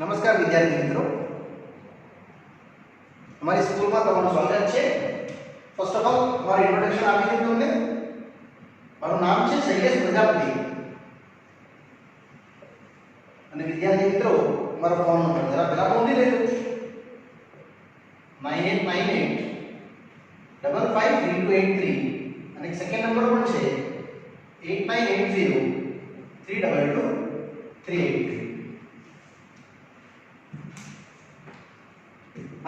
નમસ્કાર વિદ્યાર્થી મિત્રો, અમારી સ્કૂલમાં તમારું સ્વાગત છે. ફર્સ્ટ ઓફ ઓલ મારું ઇન્ટ્રોડક્શન આપી દીધું તમને. મારું નામ છે શૈલેષ પ્રજાપતિ અને વિદ્યાર્થી મિત્રો મારો ફોન નંબર જરા પહેલા નોંધી લેજો. 9898553283 અને એક સેકન્ડ નંબર પણ છે 8980322383.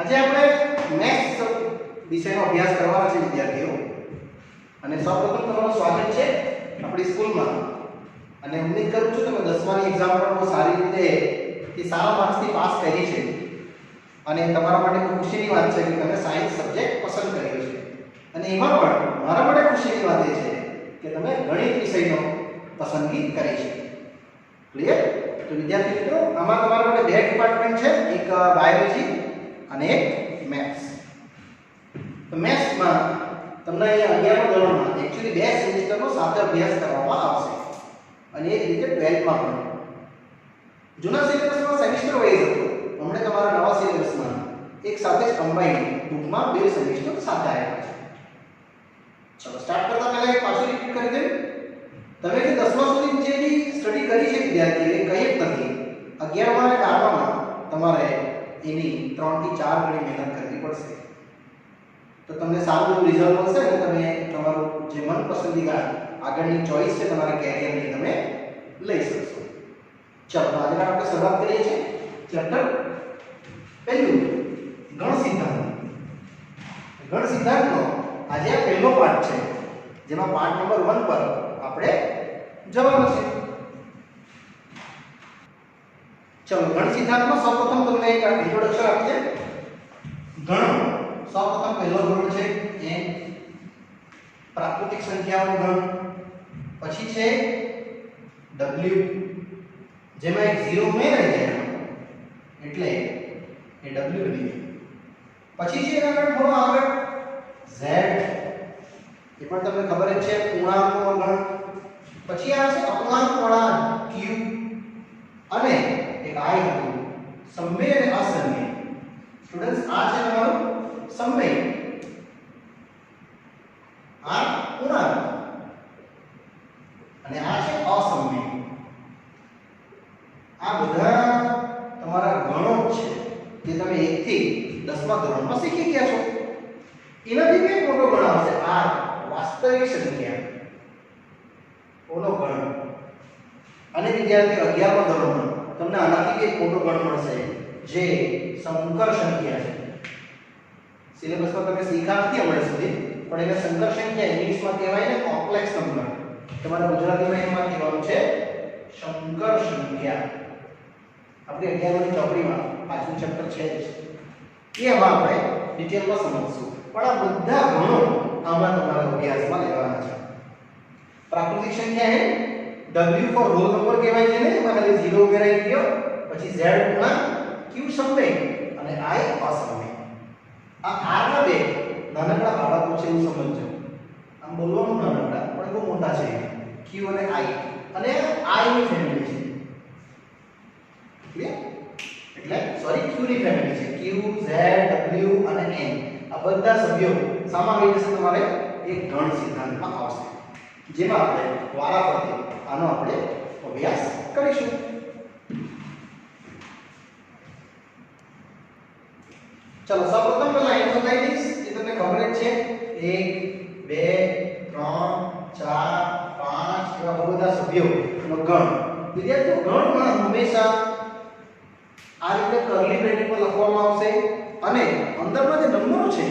આજે આપણે મેથ્સ વિષયનો અભ્યાસ કરવાનો છે વિદ્યાર્થીઓ. અને સૌપ્રથમ તમારું સ્વાગત છે આપણી સ્કૂલમાં. અને ઉમ્મીદ કરું છું તમે 10માની એક્ઝામ પણ બહુ સારી રીતે સારા માર્ક્સથી પાસ કરી છે. અને તમારા માટે ખુશીની વાત છે કે તમે સાયન્સ સબ્જેક્ટ પસંદ કર્યો છે. અને એમાં પણ મારા માટે ખુશીની વાત એ છે કે તમે ગણિત વિષયનો પસંદગી કરી છે. ક્લિયર? તો વિદ્યાર્થી મિત્રો, આમાં તમારા માટે બે ડિપાર્ટમેન્ટ છે, એક બાયોલોજી અને એક મેથ્સ. તો મેથ્સમાં તમને અહીંયા 11મા ધોરણમાં એકચ્યુઅલી બે સેમેસ્ટરનો સાથે અભ્યાસ કરવામાં આવશે અને એ રીતે 12માં પણ. જૂના સિલેબસમાં સેમેસ્ટર વાઇઝ હતો, હમણાં તમારા નવા સિલેબસમાં એક સાથે જ કમ્બાઈન્ડ ટૂંકમાં બે સેમેસ્ટર સાથે આવ્યા છે. ચલો સ્ટાર્ટ કરતા પહેલા એક પાછું રિપીટ કરી દઉં. તમે જે 10મા સુધી જે સ્ટડી કરી છે વિદ્યાર્થીઓ, એ કંઈ જ નથી. 11મા અને 12માં તમારે એની 3 થી 4 ગણી મહેનત કરવી પડશે. તો તમને સારું રિઝલ્ટ મળશે અને તમે તમારું જે મનપસંદીદા આગળની ચોઈસ છે તમારા કેરિયરની તમે લઈ શકશો. ચાલો તો આજે આપણે શરૂઆત કરીએ છીએ ચેપ્ટર પહેલું, ગણ સિદ્ધાંત. ગણ સિદ્ધાંતનો આજે આ પહેલો પાઠ છે, જેમાં પાઠ નંબર 1 પર આપણે જવાનું છે. ચલો ગણ સિદ્ધાંતમાં સૌપ્રથમ તમને એક ઇન્ટ્રોડક્શન આપી દે. ગણ સૌપ્રથમ પહેલો ગણ છે એ પ્રાકૃતિક સંખ્યાઓનો ગણ. પછી છે w, જેમાં એક 0 ઉમેરાઈ જાય એટલે એ w બની ગયું. પછી છે એના આગળ થોડો આગળ z, એ પણ તમને ખબર જ છે પૂર્ણાંકોનો ગણ. પછી આ છે અપૂર્ણાંકવાળા q અને એક I હતું સમમેય અને અસમમેય. સ્ટુડન્ટ્સ, આ છે તમારું સમમેય, આ પૂર્ણાંક અને આ છે અસમમેય. આ બધા તમારા ગણો છે જે તમે 1 થી 10મા ધોરણમાં શીખી ગયા છો. એનાથી એક મોટો ગણ આવશે r, વાસ્તવિક સંખ્યા ઓનો ગણ. અને વિદ્યાર્થીઓ 11મા ધોરણમાં તમને આનાથી એક મોટો ગણ મળશે જે સંકર સંખ્યા છે. સિલેબસમાં તમે શીખ્યા નથી હમણાં સુધી, પણ એને સંકર સંખ્યા ઇંગ્લિશમાં કહેવાય ને કોમ્પ્લેક્સ નંબર. તમારા ગુજરાતીમાં એમાં કહેવાનું છે સંકર સંખ્યા. આપણે 11માની ચોપડીમાં પાછું ચેપ્ટર છે જ, એમાં આપણે ડિટેલમાં સમજશું. પણ આ બધા ગણો આમાં તમારા અભ્યાસમાં લેવાના છે. પ્રાકૃતિક સંખ્યા હે w ફોર હોલ નંબર કહેવાય છે ને, એમાં ખાલી 0 ઉમેરાઈ ગયો. પછી z પૂર્ણાંક, q સમમેય અને i અસમમેય. આ r ના બે નાનકડા બાળકો છે એવું સમજજો. આમ બોલવાનું નાનકડા પણ બહુ મોટા છે, q અને i. અને i ની ફેમિલી છે. ક્લિયર? એટલે સોરી q ની ફેમિલી છે. q, z, w અને n આ બધા સભ્યો સામા આવી જશે તમારે એક ગણ સિદ્ધાંતમાં આવશે, જેમાં આપણે વારાફરતી આનો આપણે અભ્યાસ કરીશું. ચલો સૌપ્રથમ પહેલા અહીં બતાવી દઈશ, એ તમને ખબર જ છે. 1 2 3 4 5 એવા બધા સભ્યોનો ગણ. વિદ્યાર્થીઓ, ગણમાં હંમેશા આ રીતે કર્લી બ્રેકેટમાં લખવામાં આવશે અને અંદરના જે નંબરો છે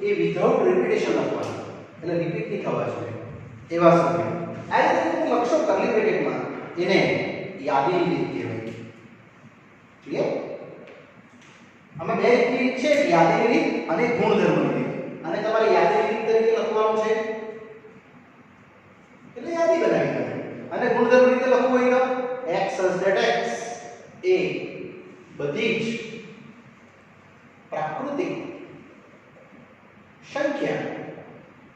એ વિધાઉટ રિપીટેશન લખવાના, એટલે રિપીટ નહીં થવા જોઈએ એવા સભ્યો. આ રીતે તમે લખશો કર્લી બ્રેકેટમાં, એને યાદીની રીત કહેવાય. ક્લિયર? આમાં બે રીત છે, યાદીની રીત અને ગુણધર્મની રીત. અને તમારે યાદીની રીત તરીકે લખવાનું છે એટલે યાદી બનાવી દો. અને ગુણધર્મ રીતે લખવું હોય તો x x એ બધી જ પ્રાકૃતિક સંખ્યા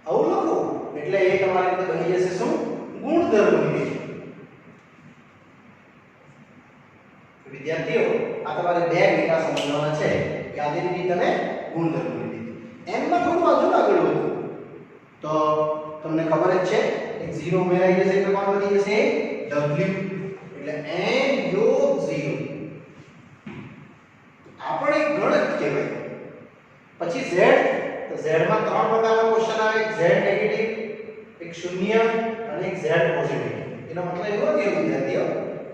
આવું લખો એટલે એ તમારી રીતે બની જશે શું? ગુણધર્મની રીત. વિદ્યાર્થીઓ, આ તમારે અને ગુણધર્મો લીધી. n માં થોડું હજુ આગળ વધો તો તમને ખબર જ છે એક 0 ઉમેરાઈ જશે એટલે કોણ વધી જશે w એટલે n યોગ 0. આ પણ એક ગણ જ કહેવાય. પછી z તો z માં ત્રણ પ્રકારના ક્વેશ્ચન આવે એક z નેગેટિવ એક શૂન્ય અને એક z પોઝિટિવ. એનો મતલબ એવો થયો વિદ્યાર્થીઓ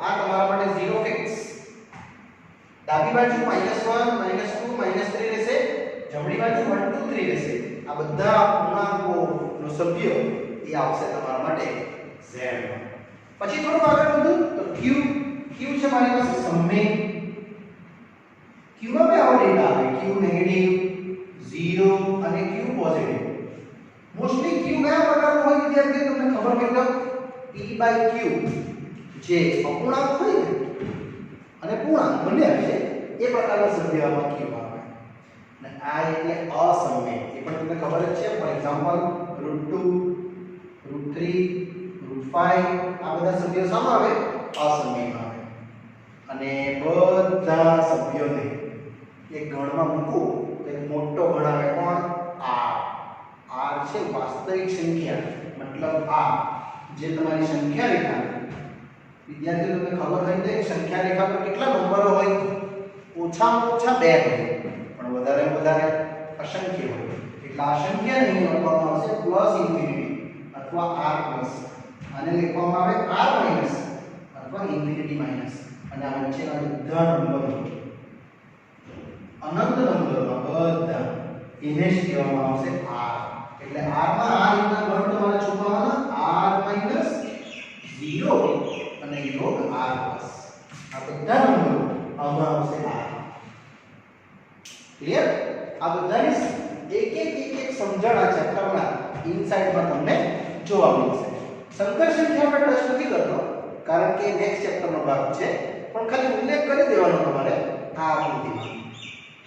આ તમારા માટે 0 ફિક્સ. ડાબી બાજુ -1 -2 -3 રહેશે, જમણી બાજુ 1 2 3 રહેશે. આ બધા પૂર્ણાંકોનો સભ્ય એ આવશે તમારા માટે z માં. પછી થોડું આગળ વધું તો q છે મારી પાસે સમમેય. q માં બે આવા ડેટા આવે q નેગેટિવ 0 અને q પોઝિટિવ. મોસ્ટલી q કયા પ્રકારનો હોય વિદ્યાર્થીઓ તમને ખબર હોય તો p/q જે અપૂર્ણાંક હોય ને અને પૂર્ણાંક બંને આવે છે એ પ્રકારના સભ્યમાં q આવે. અને આ એટલે અસમમેય. એ પણ તમને ખબર જ છે. ફોર એક્ઝામ્પલ √2 √3 √5 આ બધા સભ્યો શામાં આવે અસમમેયમાં આવે. અને બધા સભ્યોને એક ગણમાં મૂકું તો એક મોટો ગણ આવે કોણ r છે વાસ્તવિક સંખ્યા. મતલબ આ જે તમારી સંખ્યા રેખા વિદ્યાર્થીઓ તમને ખબર હોય તો એક સંખ્યા રેખા પર કેટલા નંબરો હોય ઓછામાં ઓછા 2 હોય પણ વધારે વધારે અસંખ્ય હોય. એટલે આ સંખ્યા નહીં લખવામાં આવશે પ્લસ ઇન્ફિનિટી અથવા r પ્લસ. આને લખવામાં આવે r માઈનસ અથવા ઇન્ફિનિટી માઈનસ. અને આ વચ્ચેના બધા નંબરો અનંત નંબરોમાં બધા એને જ કહેવામાં આવશે r. એટલે r માં આ રીતના ગણ તમારે છોડવાના r માઈનસ 0 અને યોગ r પ્લસ. આ બધા નંબરો આમાં આવશે r. ક્લિયર? આ બધાની એક સમજણ આ ચેપ્ટરના ઇનસાઇડમાં તમને જોવા મળશે. સંકર સંખ્યા પર ટચ નથી કરતો કારણ કે નેક્સ્ટ ચેપ્ટરનો ભાગ છે, પણ ખાલી ઉલ્લેખ કરી દેવાનો તમારે આ આકૃતિમાં.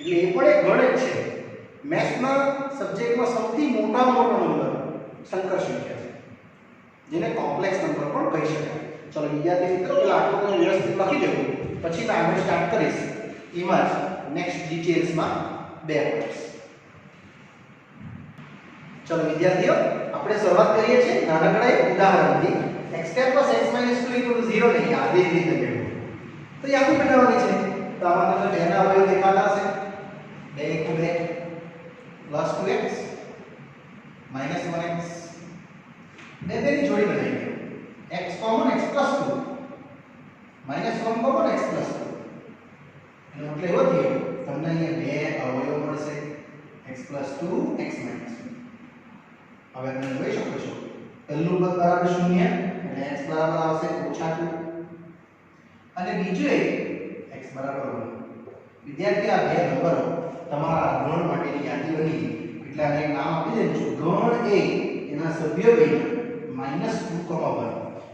એટલે એ પણ એક ગણ જ છે. મેથ્સના સબ્જેક્ટમાં સૌથી મોટામાં મોટો નંબર સંકર સંખ્યા છે, જેને કોમ્પ્લેક્સ નંબર પણ કહી શકાય. ચલો વિદ્યાર્થી મિત્રો પેલા આકૃતિને વ્યવસ્થિત લખી દેવું, પછી મેં આગળ સ્ટાર્ટ કરીશ. એમાં જ નેક્સ્ટ ડિટેલ્સમાં બે પોઈન્ટ્સ. ચલો વિદ્યાર્થીઓ આપણે શરૂઆત કરીએ છીએ નાનકડા એક ઉદાહરણથી. x² + x - 2 = 0 નહીં આધી રીતે મેળવો તો યાદી બનાવવાની છે. તો આમાં તમને બેના અવયવ દેખાતા હશે 2 + 2x - 1x. બેની જોડી બનાવી x common x + 2 -1 common x + 2. એનો મતલબ એવો થયો તમને અહીંયા બે અવયવ મળશે x + 2 x - 2. હવે તમે જોઈ શકો છો પહેલું પદ બરાબર 0 એટલે x બરાબર આવશે -2 અને બીજું એક x બરાબર 1. વિદ્યાર્થી આ બે નંબરો તમારા ગણ માટેની યાદી બની એટલે આને એક નામ આપી દેજો ગણ a એના સભ્યો બન્યા -2, 1.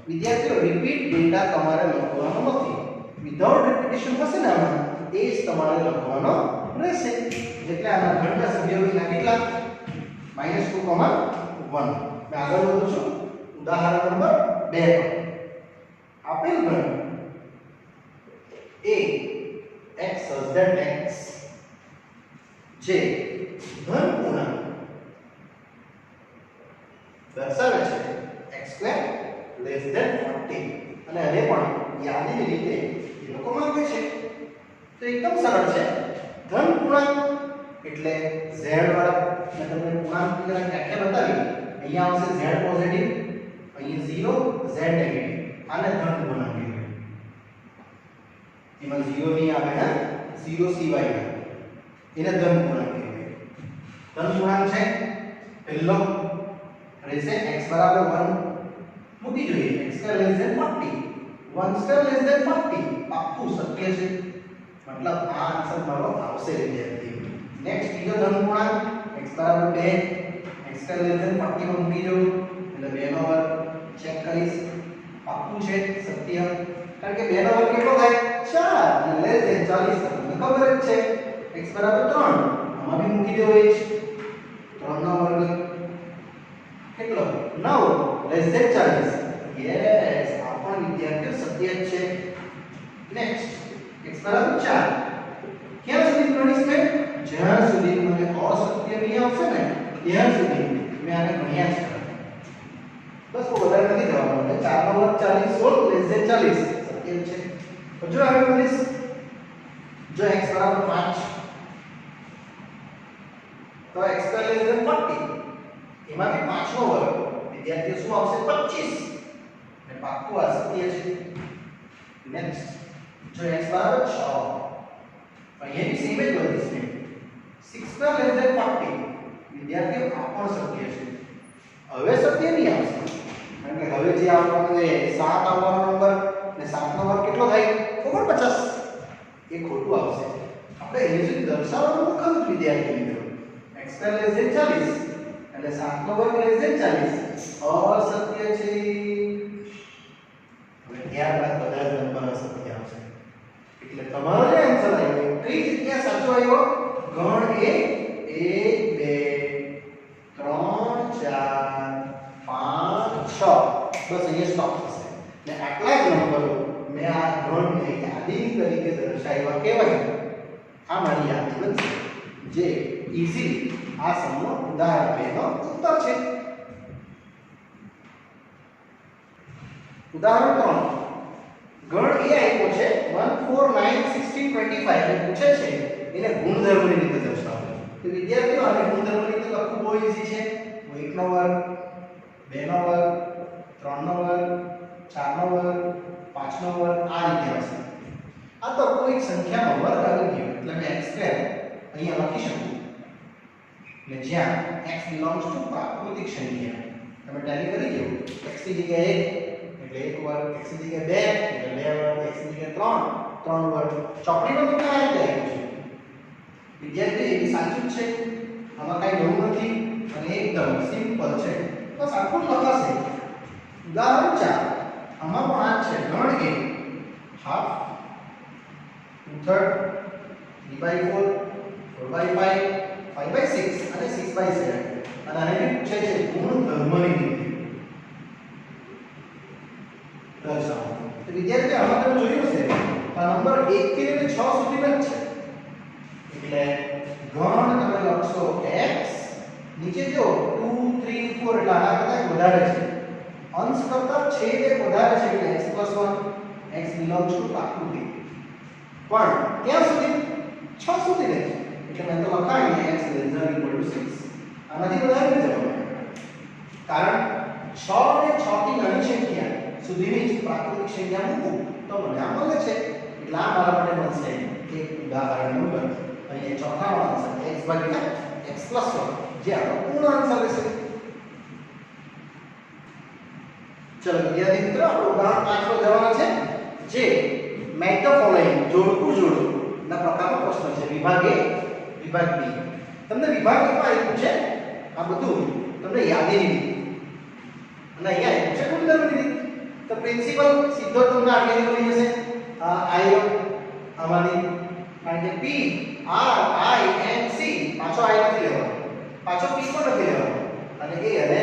વિદ્યાર્થીઓ રિપીટ ડેટા તમારે લખવાનો નથી. વિધાઉટ રિપીટેશન હશે ને આમાં એ જ તમારે લખવાનો રહેશે. એટલે આના ગણના સભ્યો બન્યા કેટલા -2, 1. મેં આગળ વધું છું. ઉદાહરણ નંબર 2 આપેલ ગણ a x z x જે ધન પૂર્ણાંક દર્શાવે છે x² > 40 અને હવે પણ યાદીની રીતે એ લોકો માંગે છે તો એકદમ સરળ છે. ધન પૂર્ણાંક એટલે z વાળા મેં તમને પૂર્ણાંકની વ્યાખ્યા બતાવી. અહીંયા આવશે z પોઝિટિવ, અહીંયા 0 z નેગેટિવ. આને ધન પૂર્ણાંક કહેવાય. એમાં 0 નહીં આવે ને 0 સિવાય એને ધન પૂર્ણાંક કહેવાય. ધન પૂર્ણાંક છે પહેલો રહેશે x બરાબર 1 મૂકી જોઈએ x² > 40 1² > 40 પાક્કું સત્ય છે. મતલબ આ આન્સર મારો આવશે વિદ્યાર્થીઓ. નેક્સ્ટ બીજો ધન પૂર્ણાંક x બરાબર 2 x² > 40 મૂકી દો એટલે 2 નો વર્ગ ચેક કરીશ પાક્કું છે સત્ય. કારણ કે 2 નો વર્ગ કેટલો થાય 4 અને <40 તમને ખબર જ છે. x બરાબર 3 આમાં બી મૂકી દો h 3 નો વર્ગ કેટલો 9 <40. યસ આ પણ વિદ્યાર્થીઓ સત્ય જ છે. નેક્સ્ટ x બરાબર 4 ક્યાં સુધી ગણીશ મેં જ્યાં સુધી મને અસત્ય નહીં આવશે ને ત્યાં સુધી મેં આને ગણ્યા છે બસ વધારે નથી જવાનું એટલે 4 નો વર્ગ 40 16 <40 સત્ય છે જો આગળ વધીશ જો x બરાબર 5 તો x > 40 એમાંથી 5 નો વર્ગ વિદ્યાર્થીઓ શું આવશે 25 ને પાક્કું આ સત્ય છે નેક્સ્ટ જો x બરાબર 6 અહીંયા બી સેમ જ વધીશ ને 6 > 40 વિદ્યાર્થીઓ આ પણ સત્ય છે હવે સત્ય નહીં આવશે કારણ કે હવે જે આવવાનો છે 7 આવવાનો નંબર ને 7 નો વર્ગ કેટલો થાય 49 એ ખોટું આવશે આપણે એને જે દર્શાવવાનું ખરું વિદ્યાર્થી મિત્રો x > 40 એટલે 7 નો વર્ગ <40 અસત્ય છે હવે ત્યારબાદ બધા જ નંબર અસત્ય આવશે એટલે તમારો જે આન્સર આવ્યો કઈ જગ્યા સાચો આવ્યો ગણ એ 1 2 3 4 5 6 બસ અહીંયા સ્ટોપ થશે ને આટલા જ નંબરો મેં આ ગણને યાદી તરીકે દર્શાવ્યા કહેવાય આ મારી યાદી બનશે જે ઈઝીલી આ સમનો ઉદાહરણ 2 નો ઉત્તર છે ઉદાહરણ 3 ગણ એ આપ્યો છે 1 4 9 16 25 અને પૂછે છે એને ગુણધર્મની રીતે દર્શાવો તો વિદ્યાર્થીઓ આને ગુણધર્મની રીતે લખવું બહુ ઈઝી છે 1 નો વર્ગ 2 નો વર્ગ 3 નો વર્ગ 4 નો વર્ગ 5 નો વર્ગ આ રીતે આવશે આ તો કોઈ સંખ્યાનો વર્ગ આવી ગયો એટલે મેં x² અહીંયા લખી શકું ને જ્યાં x belongs to પ્રાકૃતિક સંખ્યા તમે ટેલી કરી દો x ની જગ્યાએ 1 એટલે 1 વર્ગ x ની જગ્યાએ 2 એટલે 2 વર્ગ x ની જગ્યાએ 3 વર્ગ ચોપડીમાં તો આ રીતે આવ્યું છે વિદ્યાર્થી એ સાચું જ છે આમાં કાંઈ નવું નથી અને એકદમ સિમ્પલ છે બસ આખું લખાશે ઉદાહરણ 4 આમાં પણ આ છે ગણ એ હાફ 2/3 3/4 4/5 5/6 અને 6/7 અને આને પૂછે છે ગુણધર્મની રીતે દર્શાવો તો વિદ્યાર્થી આમાં તમે જોયું હશે આ નંબર 1 થી લઈને 6 સુધીનો જ છે એટલે ગણ તમે લખશો x નીચે જો 2 3 4 એટલે આના કરતા વધારે છે અંશ કરતા છેદ એક વધારે છે એટલે x + 1 x belongs to પ્રાકૃતિક પણ ક્યાં સુધી 6 સુધી રહે એટલે મેં તો લખાય x < 6 આનાથી વધારે નથી જવાનું કારણ 6 અને 6 થી નાની સંખ્યા સુધીની જ પ્રાકૃતિક સંખ્યા મૂકું તો મને આ મળે છે એટલે આ મારા માટે મળશે એક ઉદાહરણ નંબર અહીં ચોથાનો આન્સર x / x + 1 જે આપણો પૂર્ણ આન્સર રહેશે ચલો વિદ્યાર્થી મિત્રો આપણો ઉદાહરણ 5 પર જવાના છે જે મેચ ધ ફોલોઇંગ જોડકું જોડો ના પ્રકારનો પ્રશ્ન છે વિભાગ A વિભાગ B તમને વિભાગ A માં આપ્યું છે આ બધું તમને યાદીની અને અહીંયા આપ્યું છે ગુણધર્મની રીત તો પ્રિન્સિપલ સીધો તમને આગળ મળી જશે આઈ આમાંની કારણ કે P R I N C પાછો I નથી લેવાનો પાછો P પણ નથી લેવાનો અને A અને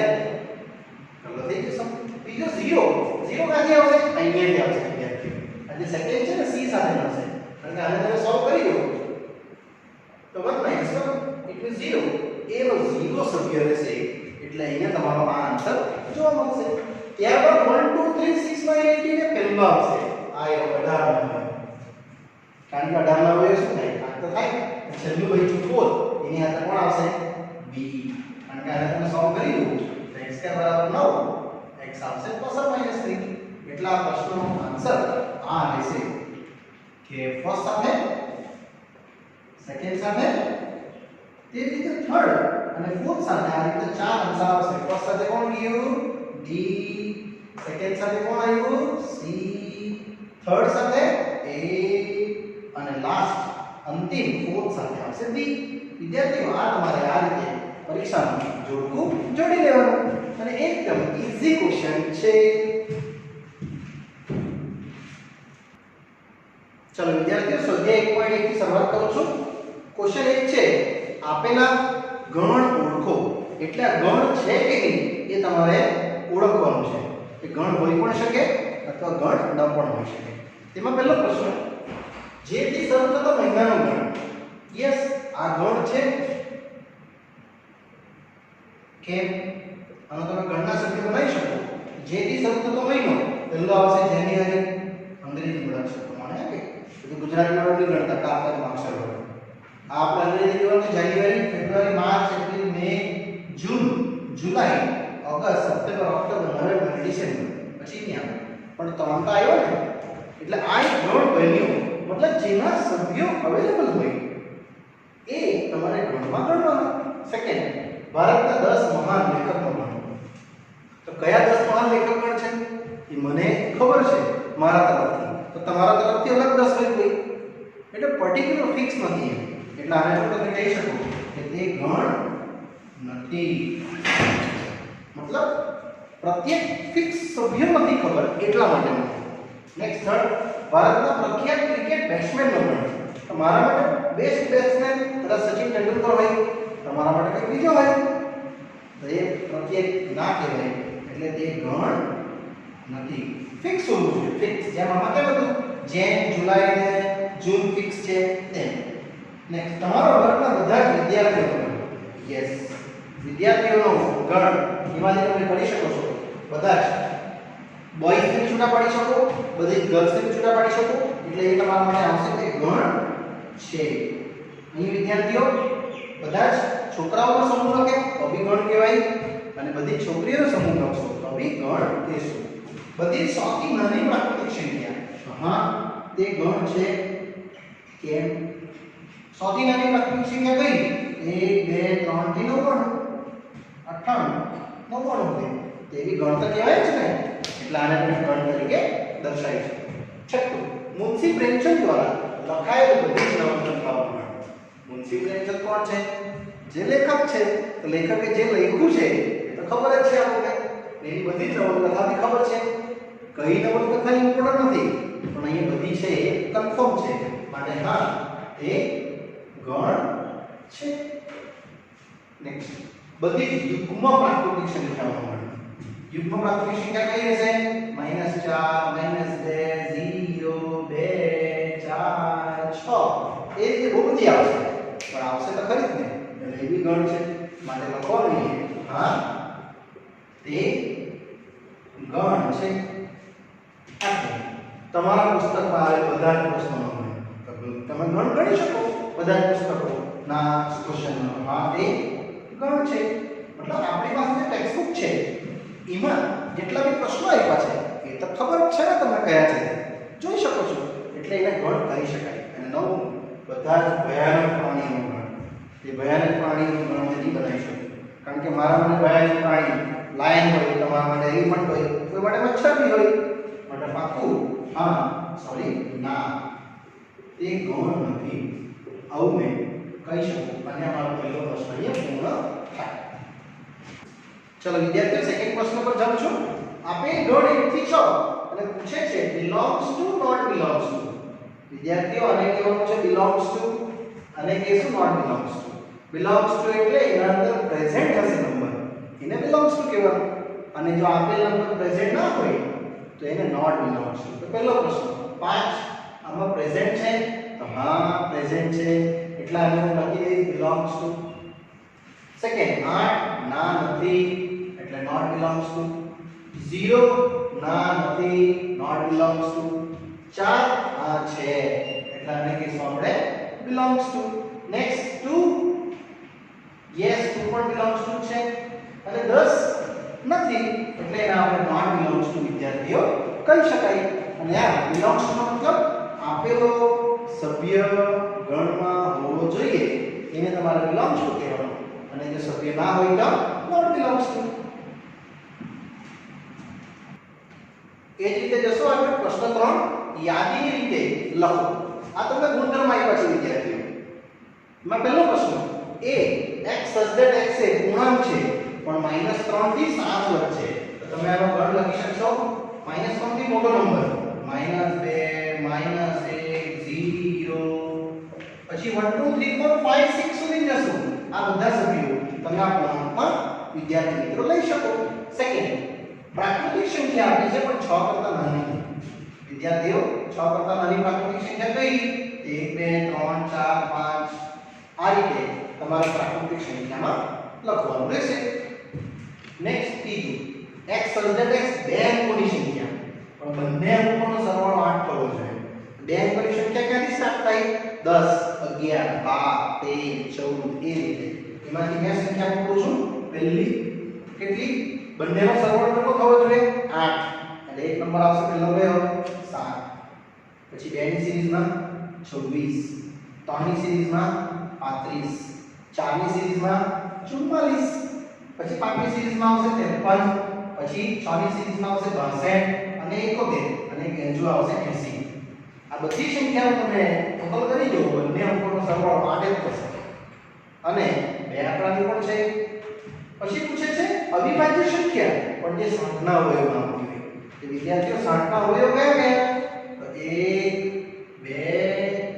કલો થઈ જશે બીજો 0 ક્યાંથી આવશે અહીંયાથી આવશે વિદ્યાર્થીઓ અને સેકન્ડ છે ને C સાથે મળશે કારણ કે આને તમે સોલ્વ કરી દો તો 1 - 1 ઇટ મીન્સ 0 A નો 0 સભ્ય રહેશે એટલે અહીંયા તમારો આ આન્સર જોવા મળશે ત્યારબાદ 1 2 3 6 9 18 ને પહેલો આવશે આ 18 નંબર કારણ કે 18 ના હોય શું થાય આ તો થાય છેલ્લું બચ્યું 4 એની અંદર કોણ આવશે B કારણ કે આને તમે સોલ્વ કરી દો તો x² = 9 x આવશે ± 3 એટલે આ પ્રશ્નનો આન્સર આ રહેશે કે ફર્સ્ટ સાથે સેકન્ડ સાથે તે રીતે થર્ડ અને ફોર્થ સાથે આ રીતે ચાર આન્સર આવશે ફર્સ્ટ સાથે કોણ ગયું D સેકન્ડ સાથે કોણ આવ્યું C થર્ડ સાથે A અને લાસ્ટ અંતિમ ફોર્થ સાથે આવશે B વિદ્યાર્થીઓ આ તમારે આ રીતે પરીક્ષામાં જોડકું જોડી લેવાનું અને એકદમ ઈઝી ક્વેશ્ચન છે ચલો વિદ્યાર્થીઓ સ્વાધ્યાય 1.1 થી શરૂઆત કરું છું ક્વેશ્ચન 1 છે આપેલા ગણ ઓળખો એટલે આ ગણ છે કે નહીં એ તમારે ઓળખવાનું છે કે ગણ હોઈ પણ શકે અથવા ગણ ન પણ હોઈ શકે તેમાં પહેલો પ્રશ્ન જે થી શરૂ થતો મહિનાનો ગણ યસ આ ગણ છે કેમ આનો તમે ગણના સભ્ય બનાવી શકો જેથી શરૂ થતો મહિનો પહેલો આવશે જાન્યુઆરી અંગ્રેજી મૂળાક્ષર પ્રમાણે કે તો ગુજરાતી વાળાની ગણતા કાપતા માર્ક્સર વાળો આ આપણે અંગ્રેજી વાળાને January February March April May June July August September October November December પછી નહીં આવે પણ ત્રણ તો આવ્યો ને એટલે આ એક ગણ બન્યો મતલબ જેના સભ્યો અવેલેબલ હોય એ તમારે ગણમાં ગણવાના સેકન્ડ ભારતના 10 મહાન લેખકનો ગણ તો કયા 10 મહાન લેખક ગણ છે એ મને ખબર છે મારા તરફથી તો તમારા તરફથી અલગ 10 હોય કોઈ એટલે પર્ટિક્યુલર ફિક્સ નથી એટલે આને તો તમે કહી શકો કે તે ગણ નથી મતલબ પ્રત્યેક ફિક્સ સભ્ય નથી ખબર એટલા માટે નેક્સ્ટ થર્ડ ભારતના પ્રખ્યાત ક્રિકેટ બેટ્સમેનનો ગણ તમારા માટે બેસ્ટ બેટ્સમેન કદાચ સચિન તેંડુલકર હોય તમારા માટે કંઈ બીજો હોય તો એ પ્રત્યેક ના કહેવાય એટલે તે ગણ નથી ફિક્સ હોવું જોઈએ ફિક્સ જેમ આમાં કેમ હતું જેન જુલાઈ ને જૂન ફિક્સ છે તેમ નેક્સ્ટ તમારા વર્ગના બધા જ વિદ્યાર્થીઓ યસ વિદ્યાર્થીઓનો ગણ એમાંથી તમે કરી શકો છો બધા જ બોયઝ ને છૂટા પાડી શકો બધી ગર્લ્સ ને છૂટા પાડી શકો એટલે એ તમારા માટે આવશે કે ગણ છે અહીં વિદ્યાર્થીઓ બધા જ છોકરાઓનો સમૂહ લખે તો બી ગણ કહેવાય અને બધી છોકરીઓનો સમૂહ લખશો તો બી ગણ કહેશો બધી સૌથી નાની પ્રાકૃતિક સંખ્યા હા તે ગણ છે કેમ સૌથી નાની પ્રાકૃતિક સંખ્યા કઈ 1 2 3 થી 99 તેવી ગણ તો કહેવાય છે ને એટલે આને તમે ગણ તરીકે દર્શાવી છે છઠ્ઠું મુનશી પ્રેમચંદ દ્વારા લખાયેલ બધી જ નવલકથાઓ મુનશી પ્રેમચંદ કોણ છે જે લેખક છે તો લેખકે જે લખ્યું છે એ તો ખબર જ છે આપણને એની બધી જ નવલકથાની ખબર છે કઈ નવલકથા ઇમ્પોર્ટન્ટ નથી પણ અહીંયા બધી છે એ કન્ફર્મ છે માટે હા એ ગણ છે નેક્સ્ટ બધી જ યુગ્મ પ્રાકૃતિક સંખ્યાઓ યુગ્મ પ્રાકૃતિક સંખ્યા કઈ રહેશે -4 -2 0 2 4 6 એ રીતે બહુ બધી આવશે પણ આવશે તો ખરી જ ને એટલે એવી ગણ છે માટે લખવાનું નહીં હા તે ગણ છે તમારા પુસ્તકમાં આવેલ બધા જ પ્રશ્નોનો તમે ગણ ગણી શકો બધા જ પુસ્તકો ના ક્વેશ્ચનનો હા તે ગણ છે મતલબ આપણી પાસે જે ટેક્સ્ટબુક છે એમાં જેટલા બી પ્રશ્નો આપ્યા છે એ તો ખબર જ છે ને તમે કયા છે જોઈ શકો છો એટલે એને ગણ કરી શકાય અને નવું બધા જ ભયાનક પ્રાણીનો ગણ એ ભયાનક પ્રાણીનો ગણ નહીં બનાવી શકો કારણ કે મારા માટે ભયાનક પ્રાણી લાયન હોય તમારા માટે એલિફન્ટ હોય કોઈ માટે મચ્છર બી હોય માટે પાકું હા સોરી ના તે ગણ નથી આવું મેં કહી શકું અને અમારો પહેલો પ્રશ્ન અહીંયા પૂર્ણ થાય ચલો વિદ્યાર્થીઓ સેકન્ડ પ્રશ્ન પર જાઉં છું આપે ગણ 1 થી 6 અને પૂછે છે belongs to not belongs to વિદ્યાર્થીઓ આને કહેવાનું છે બિલોંગ્સ ટુ અને કહેશું not belongs to belongs to એટલે એના અંદર પ્રેઝન્ટ હશે નંબર એને બિલોંગ્સ ટુ કહેવાનું અને જો આપેલ નંબર પ્રેઝન્ટ ના હોય તો એને નોટ બિલોંગ્સ ટુ તો પહેલો પ્રશ્ન 5 આમાં પ્રેઝન્ટ છે તો હા પ્રેઝન્ટ છે એટલે આને હું લખી દઈશ બિલોંગ્સ ટુ સેકન્ડ 8 ના નથી એટલે નોટ બિલોંગ્સ ટુ 0 ના નથી નોટ બિલોંગ્સ ટુ 4 આ છે એટલે આને કહીશું આપણે બિલોંગ્સ ટુ નેક્સ્ટ 2 યસ 2 પણ બિલોંગ્સ ટુ છે અને 10 નથી એટલે એને આપણે નોટ બિલોંગ્સ ટુ વિદ્યાર્થીઓ કહી શકાય અને આ બિલોંગ્સ ટુ નો મતલબ આપેલો સભ્ય ગણમાં હોવો જોઈએ એને તમારે બિલોંગ્સ ટુ કહેવાનું અને જો સભ્ય ના હોય તો નોટ બિલોંગ્સ ટુ એ જ રીતે જશો આપણે પ્રશ્ન 3 યાદીની રીતે લખો આ તમને ગુણધર્મ આપ્યા છે વિદ્યાર્થીઓ માં પહેલો પ્રશ્ન a x such that x એ પૂર્ણાંક છે પણ -3 થી 7 વચ્ચે તો તમે આનો ગણ લખી શકશો -3 થી મોટો નંબર -2 -1 0 પછી 1 2 3 4 5 6 સુધી જશો આ બધા સભ્યો તમે આ પૂર્ણાંકમાં વિદ્યાર્થી મિત્રો લઈ શકો સેકન્ડ પ્રાકૃતિક સંખ્યા આપી છે પણ 6 કરતા નાની વિદ્યાર્થીઓ 6 કરતા નાની પ્રાકૃતિક સંખ્યા કઈ 1 2 3 4 5 આ રીતે તમારે પ્રાકૃતિક સંખ્યામાં લખવાનું રહેશે. નેક્સ્ટ ત્રીજું x સર્જક x બે અંકોની સંખ્યા, પણ બંને અંકોનો સરવાળો 8 થવો જોઈએ. બે અંકોની સંખ્યા ક્યાંથી સ્ટાર્ટ થાય? 10, 11, 12, 13, 14 એ રીતે. એમાંથી મેં સંખ્યા મૂકું છું. પહેલી કેટલી? બંનેનો સરવાળો કેટલો થવો જોઈએ? 8. એટલે એક નંબર આવશે પહેલો કયો? 7. પછી 2 ની સિરીઝમાં 26, 3 ની સિરીઝમાં 35, 4 ની સિરીઝમાં 44, પછી 5 ની સિરીઝમાં આવશે 53, પછી 6 ની સિરીઝમાં આવશે 62 અને 71 અને ગેંજો આવશે 80. આ બધી સંખ્યાઓ તમે ટોટલ કરી દો, બંને અંકોનો સરવાળો 8 જ થશે. અને બે આંકડાની પણ છે. પછી પૂછે છે અવિભાજ્ય સંખ્યા, પણ જે 60 ના અવયવમાં આવતી હોય. તો વિદ્યાર્થીઓ 60 ના અવયવ કયા કયા? તો 1, 2,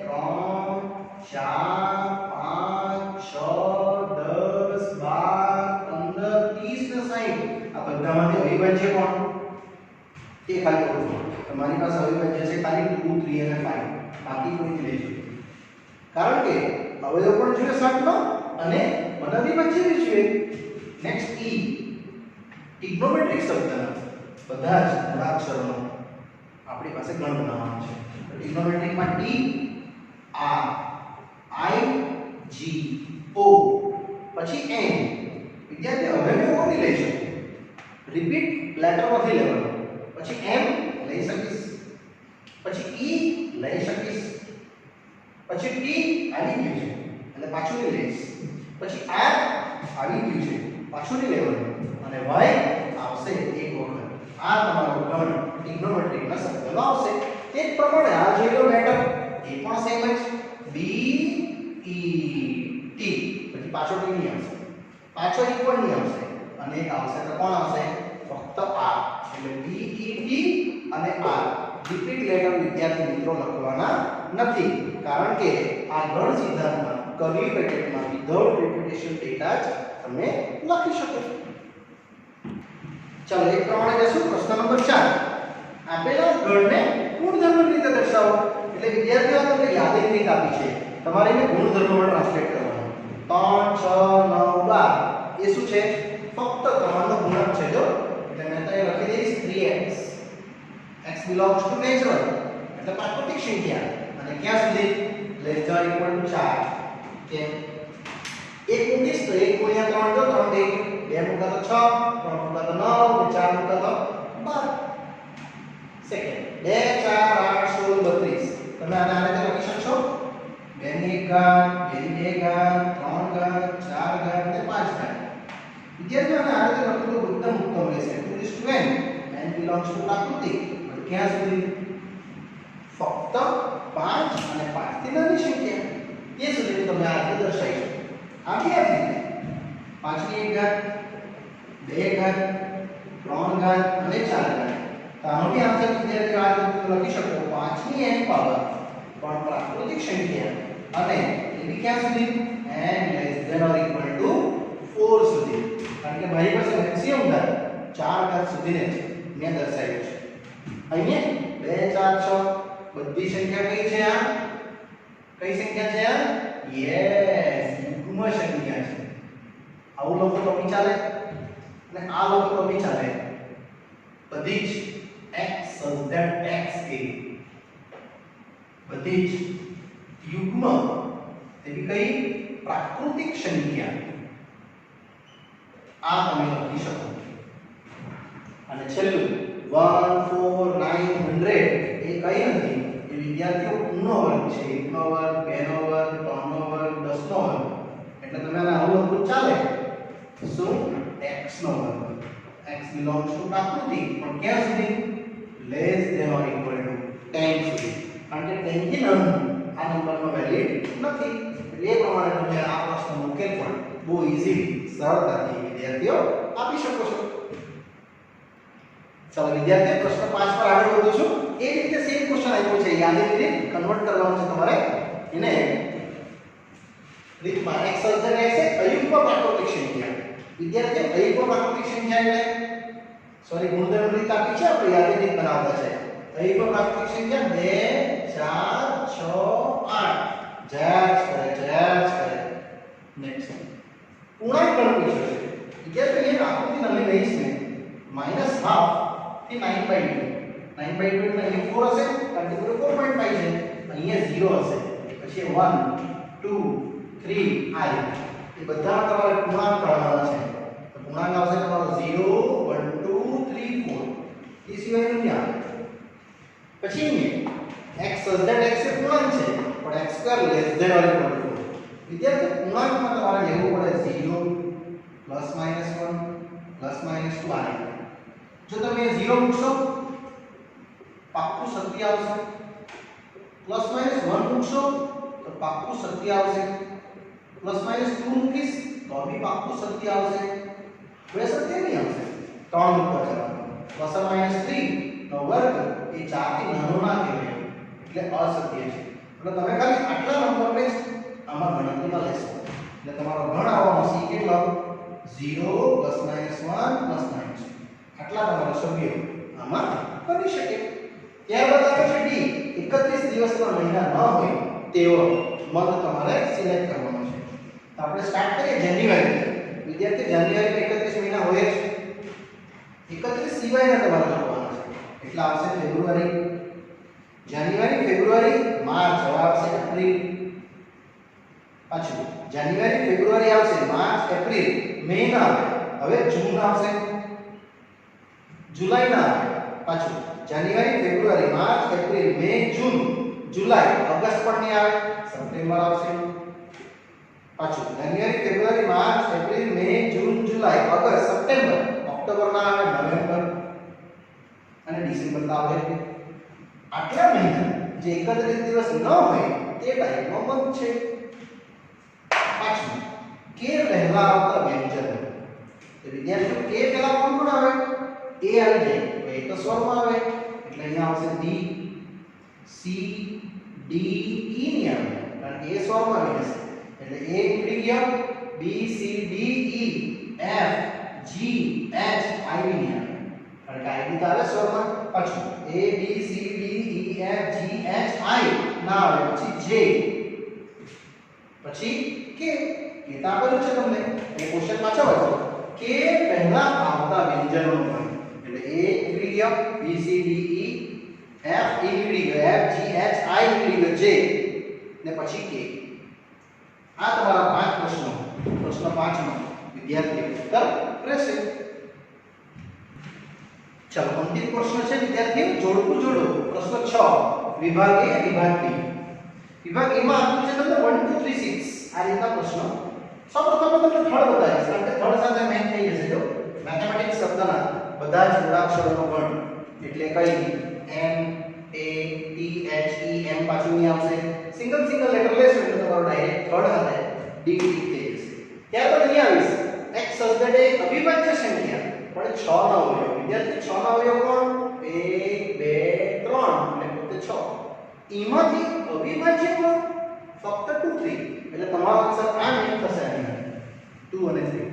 3, 4, 5, 6, 10, 12, 15, 30 ને 60. આ બધામાંથી અવિભાજ્ય કોણ? તે ખાલી ઓળખો. તમારી પાસે અવિભાજ્ય છે ખાલી 2, 3 અને 5. બાકી કોઈ નહીં લેજો. કારણ કે અવયવ પણ જોઈએ 60 નો અને મને અવિભાજ્ય બી જોઈએ. નેક્સ્ટ ઈ ટ્રિગ્નોમેટ્રિક શબ્દના બધા જ મૂળાક્ષરોનો આપણી પાસે ગણ બનાવવાનો છે. ટ્રિગ્નોમેટ્રિકમાં ટી, આર, આઈ, જી, ઓ, પછી એન. વિદ્યાર્થી હવે મેં કોની લઈ શકું? રિપીટ લેટરમાંથી લેવાનું. પછી એમ લઈ શકીશ, પછી ઈ લઈ શકીશ, પછી ટી આવી ગયું છે એટલે પાછું નહીં લઈશ, પછી આર આવી ગયું છે પાછું નહીં લેવાનું, અને વાય આવશે એક વખત. આ તમારો ગણ ટ્રિગ્નોમેટ્રિકના શબ્દનો આવશે. તે જ પ્રમાણે આ જોઈ લો લેટર, એ પણ સેમ જ બી ઈ ટી, પછી પાછો ટી નહીં આવશે, પાછો ઈ પણ નહીં આવશે, અને એક આવશે તો કોણ આવશે? ફક્ત આર. એટલે બી ઈ ટી અને આર રિપીટ લેટર વિદ્યાર્થી મિત્રો લખવાના નથી, કારણ કે આ ગણ સિદ્ધાંતમાં કર્લી બ્રેકેટમાં વિધાઉટ રિપીટેશન ડેટા જ તમે લખી શકો છો. ચાલો એક પ્રમાણે જશું. પ્રશ્ન નંબર 4. આપેલા ગણને ગુણધર્મની રીતે દર્શાવો. એટલે વિદ્યાર્થીઓ તમને યાદની રીત આપી છે, તમારે એને ગુણધર્મમાં ટ્રાન્સલેટ કરવાનું. 3, 6, 9, 12 એ શું છે? ફક્ત 3 નો ગુણક છે. જો એટલે મેં તો એ લખી દઈશ 3x. x belongs to natural એટલે પ્રાકૃતિક સંખ્યા, અને ક્યાં સુધી? Less than equal to 4. કેમ? 1 મૂકીશ તો 1 ગુણ્યા 3 જો 3 દે, 2 મૂકા તો 6, 3 મૂકા તો 9, 4 મૂકા તો 12 સેકન્ડ. 2, 4, 8, 16, 32. તમે આને આ રીતે લખી શકશો. 2 ની 1 ઘાત, 2 ની 2 ઘાત, 3 ઘાત, 4 ઘાત અને 5 ઘાત. વિદ્યાર્થીઓ આને આ રીતે લખવું તો એકદમ ઉત્તમ રહેશે. 2:n n belongs to પ્રાકૃતિક. ક્યાં સુધી? ફક્ત 5 અને 5 થી નાની સંખ્યા તે સુધી તમે આ રીતે દર્શાવી શકો. આ કેવી રીતે? 5 ની 1 ઘાત, 2 ઘાત, 3 ઘાત અને 4 ઘાત. તો આનો બી આન્સર વિદ્યાર્થીઓ આ રીતે લખી શકો. 5 ની n પાવર પણ પ્રાકૃતિક સંખ્યા, અને એ બી ક્યાં સુધી? n less than or equal to 4 સુધી. કારણ કે મારી પાસે મેક્સિમમ ઘાત 4 ઘાત સુધીને મેં દર્શાવ્યું છે. અહીંયા 2, 4, 6 બધી સંખ્યા કઈ છે? આ કઈ સંખ્યા છે? આ યસ, યુગ્મ સંખ્યા છે. આવું લખો તો બી ચાલે, અને આ લખો તો બી ચાલે. બધી જ x સબસેટ x એ બધી જ યુગ્મ, એવી કઈ? પ્રાકૃતિક સંખ્યા. આ તમે લખી શકો. અને છેલ્લું 1, 4, 9, 100 એ કઈ નથી, એ વિદ્યાર્થીઓ નો વર્ગ છે. 1 નો વર્ગ, 2 નો વર્ગ, 3 નો વર્ગ, 10 નો વર્ગ. એટલે તમે આને આવું લખો ચાલે. શું? x નો વર્ગ. x belongs to પ્રાકૃતિક, પણ ક્યાં સુધી? Less than or equal to 10 સુધી. કારણ કે 10 થી નાનું આ નંબરનો વેલિડ નથી. એટલે એ પ્રમાણે તમે આ પ્રશ્નનો ઉકેલ પણ બહુ ઈઝીલી સરળતાથી વિદ્યાર્થીઓ આપી શકો છો. ચાલો વિદ્યાર્થીઓ પ્રશ્ન 5 પર આગળ વધું છું. એ રીતે સેમ ક્વેશ્ચન આપ્યો છે, યાદની રીતે કન્વર્ટ કરવાનું છે તમારે. એને રીતમાં x સર્જક x એ અયુગ્મ પ્રાકૃતિક સંખ્યા. વિદ્યાર્થીઓ અયુગ્મ પ્રાકૃતિક સંખ્યા એટલે સોરી ગુણધર્મ રીત આપી છે, આપણે યાદની રીત બનાવતા છે. અયુગ્મ પ્રાકૃતિક સંખ્યા 2, 4, 6, 8 જયા જ કરે. नेक्स्ट पूर्णांक गण पूछे છે વિદ્યાર્થીઓ ये आकृति नली रही છે -12 થી 9/2 9/2 એટલે અહીં 4 હશે કારણ કે 4.5 છે અહીંયા 0 હશે પછી 1 2 3 આ રીતે એ બધા તમારે પૂર્ણાંક કાઢવાના છે તો પૂર્ણાંક આવશે તમારો 0 1 2 3 4 એ સિવાયનું ક્યાં પછી x x એ પૂર્ણાંક છે પણ x² less than or equal to વિદ્યાર્થી પૂર્ણાંકમાં તમારે લેવું પડે 0 પ્લસ માઈનસ 1 પ્લસ માઈનસ 2 આ જો તમે 0 મૂકશો પાક્કું સત્ય આવશે પ્લસ માઈનસ 1 મૂકશો તો પાક્કું સત્ય આવશે પ્લસ માઈનસ 2 મૂકીશ તો બી પાક્કું સત્ય આવશે બે સત્ય નહીં આવશે 3 મૂકવા જવાનું પ્લસ માઈનસ 3 નો વર્ગ એ 4 થી નાનો ના કહેવાય એટલે અસત્ય છે એટલે તમે ખાલી આટલા નંબરને જ આમાં ગણતરીમાં લેશો એટલે તમારો ગણ આવવાનો c કેટલો 0 પ્લસ માઈનસ 1 પ્લસ માઈનસ આટલા તમારા સભ્યો આમાં કરી શકે ત્યારબાદ આવે છે ડી 31 દિવસના મહિના ન હોય તેવો મંથ તમારે સિલેક્ટ કરવાનો છે તો આપણે સ્ટાર્ટ કરીએ જાન્યુઆરી વિદ્યાર્થી જાન્યુઆરી 31 મહિના હોય છે 31 સિવાયના તમારે લખવાના છે એટલે આવશે ફેબ્રુઆરી જાન્યુઆરી ફેબ્રુઆરી માર્ચ હવે આવશે એપ્રિલ પાછું જાન્યુઆરી ફેબ્રુઆરી આવશે માર્ચ એપ્રિલ મે ના આવે હવે જૂન આવશે જુલાઈ ના આવે પાછું જાન્યુઆરી February March April May June July August પણ નહીં આવે સપ્ટેમ્બર આવશે પાછું જાન્યુઆરી February March April May June July August September October ના આવે નવેમ્બર અને ડિસેમ્બર ના આવે આટલા મહિના જે 31 દિવસ ન હોય તે ટાઈપનો મંથ છે પાછું કે પહેલા આવતા વ્યંજન તો વિદ્યાર્થીઓ કે પહેલા કોણ આવે એ આવી જાય તો એ તો સ્વરમાં આવે એટલે અહીંયા આવશે ડી સી ડી ઈ ની આવે કારણ કે એ સ્વરમાં આવી જશે એટલે એ નીકળી ગયો B C D E F G H I ની આવે કારણ કે આઈ તો આવે સ્વરમાં પાછું A B C D E F G H I ના આવે પછી જે પછી કે કેતા આપેલું છે તમને એ ક્વેશ્ચન પાછો વાંચો કે પહેલા આવતા વ્યંજનો હોય એટલે એ નીકળી ગયો B C D E F E નીકળી ગયો એફ જી એચ આઈ નીકળી ગયો જે ને પછી કે આ તમારા 5 પ્રશ્નો પ્રશ્ન 5 માં વિદ્યાર્થીઓ ઉત્તર રહેશે ચાલો અંતિમ પ્રશ્ન છે વિદ્યાર્થીઓ જોડકું જોડો પ્રશ્ન 6 વિભાગ એ વિભાગ બી વિભાગ એ માં આપ્યું છે તમને 1 2 3 6 આ રીતના પ્રશ્ન સૌપ્રથમ તમને થર્ડ બતાવીશ કારણ કે થર્ડ સાથે મેચ થઈ જશે જો મેથેમેટિક્સ શબ્દના બધા જ મૂળાક્ષરોનો ગણ એટલે કઈ એમ એ ટી એચ ઈ એમ પાછું નહીં આવશે સિંગલ લેટર લેશો એટલે તમારો ડાયરેક્ટ થર્ડ હાથે ડી થઈ જશે ત્યારબાદ અહીં આવીશ x સદડે અવિભાજ્ય સંખ્યા પણ 6 ના અવયવ વિદ્યાર્થી 6 ના અવયવ કોણ 1 2 3 એટલે પોતે 6 એમાંથી અવિભાજ્ય કોણ ફક્ત 2 3 એટલે તમારો આન્સર આ નહીં થશે અહીંયા 2 અને 3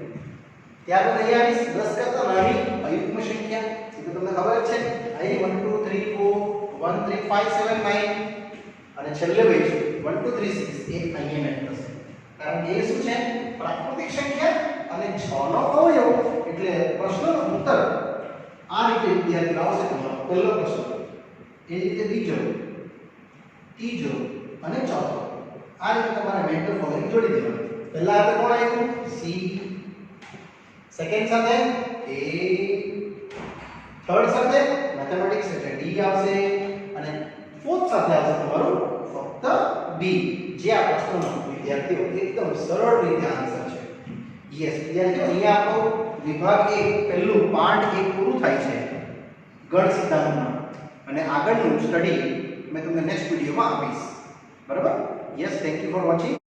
ત્યારબાદ અહીંયા આવીશ 10 કરતા નાની અયુગ્મ સંખ્યા એ તો તમને ખબર જ છે અહીં 1 2 3 4 1 3 5 7 9 અને છેલ્લે ભાઈ 1 2 3 6 એ અહીંયા મેચ થશે કારણ કે એ શું છે પ્રાકૃતિક સંખ્યા અને 6 નો અવયવ એટલે પ્રશ્નનો ઉત્તર આ રીતે વિદ્યાર્થી આવશે તમારો પહેલો પ્રશ્ન એ રીતે બીજો ત્રીજો અને ચોથો આ રીતે તમારે મેન્ટલ ફોલોઇંગ જોડી દેવાનું પહેલા આપણે કોણ આવ્યું સી સેકન્ડ સાથે એ થર્ડ સાથે મેથેમેટિક્સ એટલે ડી આવશે અને ફોર્થ સાથે આવશે તમારું ફક્ત બી જે આ પ્રશ્નનો વિદ્યાર્થીઓ એકદમ સરળ રીતે આન્સર છે યસ વિદ્યાર્થીઓ અહીંયા આપણો વિભાગ 1 પહેલું પાર્ટ 1 પૂરું થાય છે ગણ સિદ્ધાંતમાં અને આગળનું સ્ટડી मैं तुमने नेक्स्ट वीडियो में आपीश बराबर yes thank you for watching.